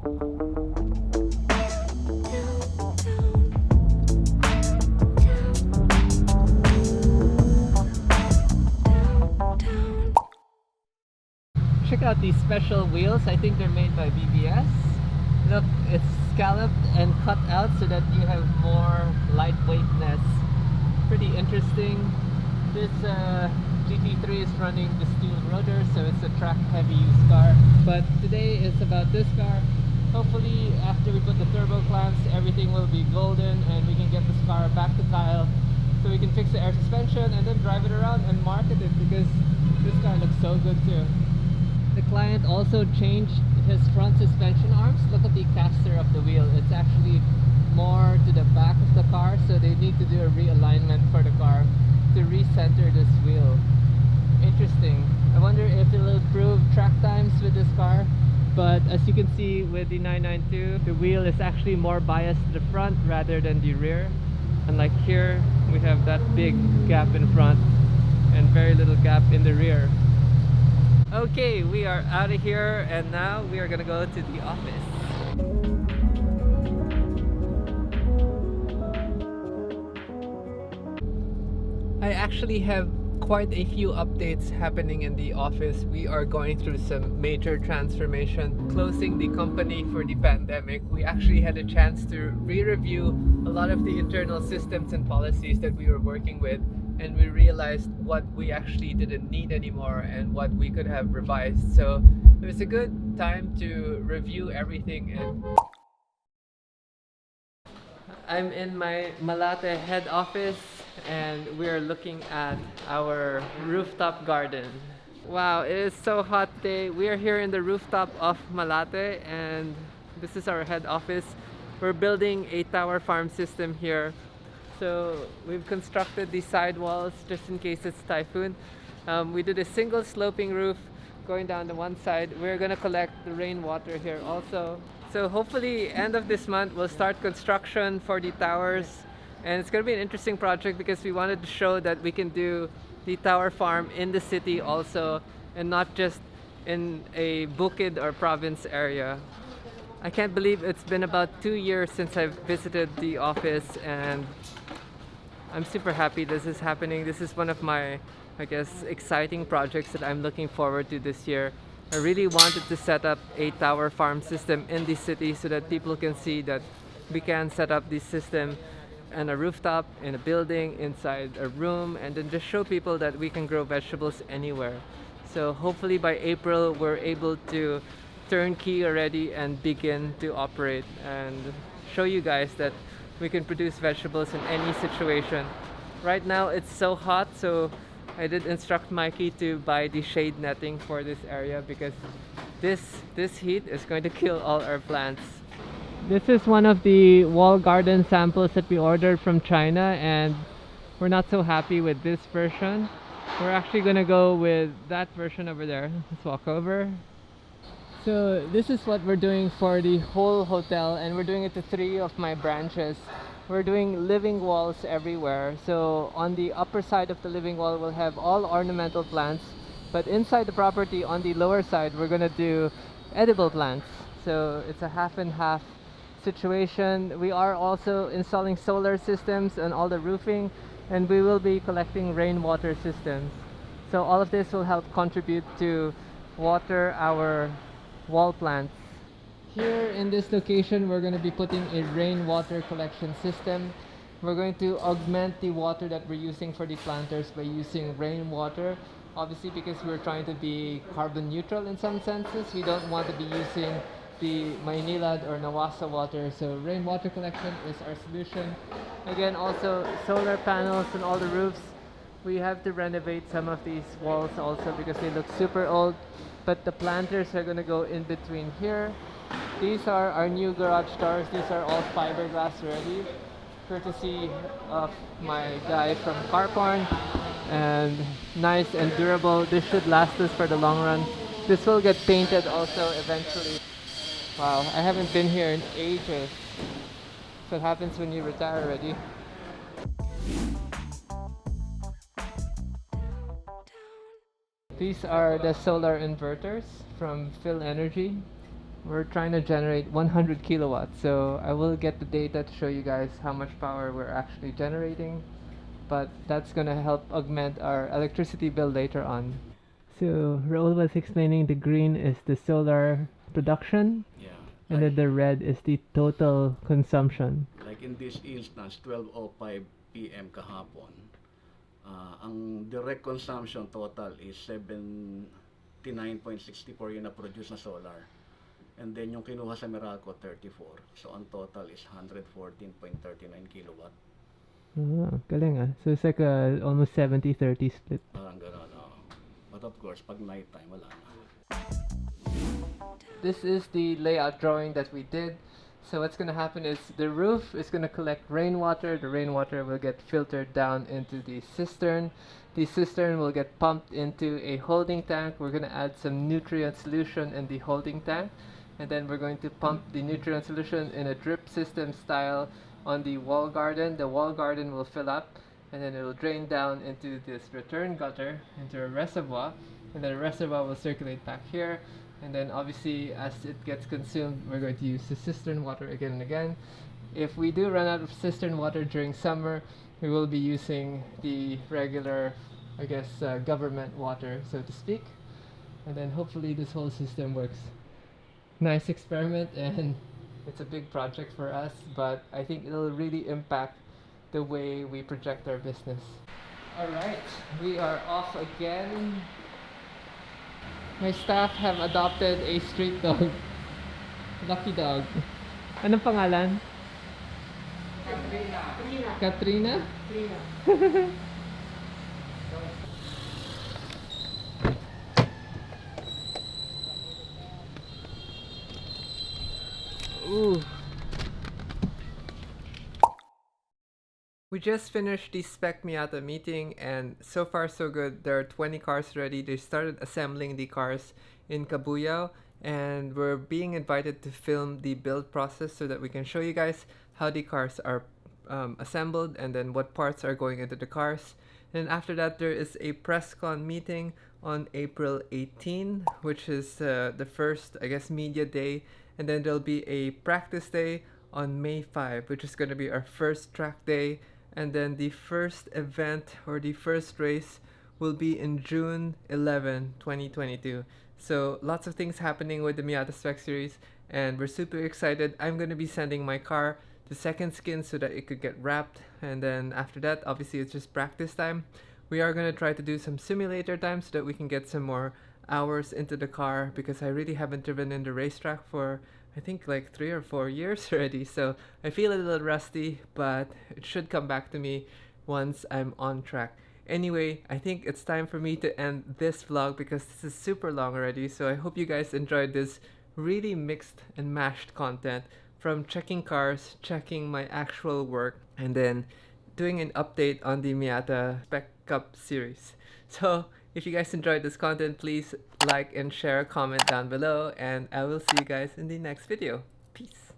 Check out these special wheels. I think they're made by BBS. Look, it's scalloped and cut out so that you have more lightweightness. Pretty interesting. This GT3 is running the steel rotor, so it's a track heavy used car. But today is about this car. Hopefully after we put the turbo clamps, everything will be golden and we can get this car back to Kyle so we can fix the air suspension and then drive it around and market it, because this car looks so good too. The client also changed his front suspension arms. Look at the caster of the wheel. It's actually more to the back of the car, so they need to do a realignment for the car to recenter this wheel. Interesting. I wonder if it'll improve track times with this car. But as you can see with the 992, the wheel is actually more biased to the front rather than the rear. And like here, we have that big gap in front and very little gap in the rear. Okay, we are out of here and now we are gonna go to the office. I actually have quite a few updates happening in the office. We are going through some major transformation. Closing the company for the pandemic, we actually had a chance to re-review a lot of the internal systems and policies that we were working with, and we realized what we actually didn't need anymore and what we could have revised. So it was a good time to review everything. And I'm in my Malate head office and we're looking at our rooftop garden. Wow, it is so hot today. We are here in the rooftop of Malate and this is our head office. We're building a tower farm system here. So we've constructed the sidewalls just in case it's typhoon. We did a single sloping roof going down the one side. We're gonna collect the rainwater here also. So hopefully end of this month we'll start construction for the towers, and it's gonna be an interesting project because we wanted to show that we can do the tower farm in the city also and not just in a bukid or province area. I can't believe it's been about 2 years since I've visited the office and I'm super happy this is happening. This is one of my, I guess, exciting projects that I'm looking forward to this year. I really wanted to set up a tower farm system in the city so that people can see that we can set up this system on a rooftop, in a building, inside a room, and then just show people that we can grow vegetables anywhere. So hopefully by April we're able to turnkey already and begin to operate and show you guys that we can produce vegetables in any situation. Right now it's so hot, so I did instruct Mikey to buy the shade netting for this area because this heat is going to kill all our plants. This is one of the wall garden samples that we ordered from China and we're not so happy with this version. We're actually gonna go with that version over there. Let's walk over. So this is what we're doing for the whole hotel, and we're doing it to 3 of my branches. We're doing living walls everywhere. So on the upper side of the living wall we'll have all ornamental plants, but inside the property on the lower side we're gonna do edible plants. So it's a half and half situation. We are also installing solar systems on all the roofing, and we will be collecting rainwater systems. So all of this will help contribute to water our wall plants. Here in this location we're going to be putting a rainwater collection system. We're going to augment the water that we're using for the planters by using rainwater. Obviously because we're trying to be carbon neutral in some senses, we don't want to be using the Maynilad or Nawasa water, so rainwater collection is our solution. Again, also solar panels on all the roofs. We have to renovate some of these walls also because they look super old, but the planters are going to go in between here. These are our new garage doors. These are all fiberglass ready, courtesy of my guy from Carporn, and nice and durable. This should last us for the long run. This will get painted also eventually. Wow, I haven't been here in ages. That's what happens when you retire already. These are the solar inverters from Phil Energy. We're trying to generate 100 kilowatts, so I will get the data to show you guys how much power we're actually generating, but that's gonna help augment our electricity bill later on. So Raul was explaining the green is the solar production, Yeah. and then the red is the total consumption. Like in this instance, 12:05 p.m. kahapon, ang direct consumption total is 79.64 yung na-produce na solar. And then yung kinuha sa Meralco, 34. So ang total is 114.39 kilowatt. Galing ah. So it's like a almost 70-30 split. Parang gano'n, no? But of course, pag nighttime, wala na. This is the layout drawing that we did. So what's gonna happen is the roof is gonna collect rainwater. The rainwater will get filtered down into the cistern. The cistern will get pumped into a holding tank. We're gonna add some nutrient solution in the holding tank. And then we're going to pump the nutrient solution in a drip system style on the wall garden. The wall garden will fill up, and then it will drain down into this return gutter, into a reservoir, and then the reservoir will circulate back here. And then obviously as it gets consumed, we're going to use the cistern water again and again. If we do run out of cistern water during summer, we will be using the regular, I guess, government water, so to speak. And then hopefully this whole system works. Nice experiment, and it's a big project for us, but I think it'll really impact the way we project our business. Alright, we are off again. My staff have adopted a street dog. Lucky dog. Anong pangalan? Katrina. Katrina? Ooh. We just finished the Spec Miata meeting, and so far so good. There are 20 cars ready. They started assembling the cars in Cabuyao, and we're being invited to film the build process so that we can show you guys how the cars are assembled and then what parts are going into the cars. And after that, there is a press con meeting on April 18, which is the first, I guess, media day. And then there'll be a practice day on May 5, which is going to be our first track day. And then the first event or the first race will be in June 11, 2022. So lots of things happening with the Miata Spec Series, and we're super excited. I'm going to be sending my car to Second Skin so that it could get wrapped, and then after that, obviously it's just practice time. We are going to try to do some simulator time so that we can get some more hours into the car, because I really haven't driven in the racetrack for I think like 3 or 4 years already, so I feel a little rusty, but it should come back to me once I'm on track. Anyway, I think it's time for me to end this vlog because this is super long already, so I hope you guys enjoyed this really mixed and mashed content from checking cars, checking my actual work, and then doing an update on the Miata Spec Cup series. So if you guys enjoyed this content, please like and share, comment down below, and I will see you guys in the next video. Peace.